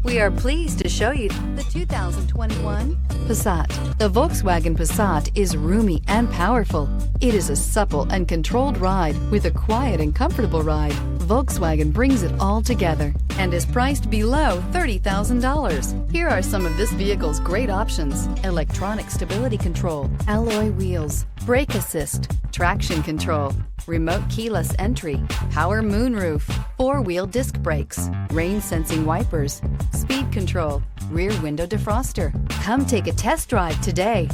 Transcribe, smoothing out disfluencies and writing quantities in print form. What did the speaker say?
We are pleased to show you the 2021 Passat. The Volkswagen Passat is roomy and powerful. It is a supple and controlled ride with a quiet and comfortable ride. Volkswagen brings it all together and is priced below $30,000. Here are some of this vehicle's great options: electronic stability control, alloy wheels, brake assist, traction control, remote keyless entry, power moonroof, four-wheel disc brakes, rain sensing wipers, speed control, rear window defroster. Come take a test drive today.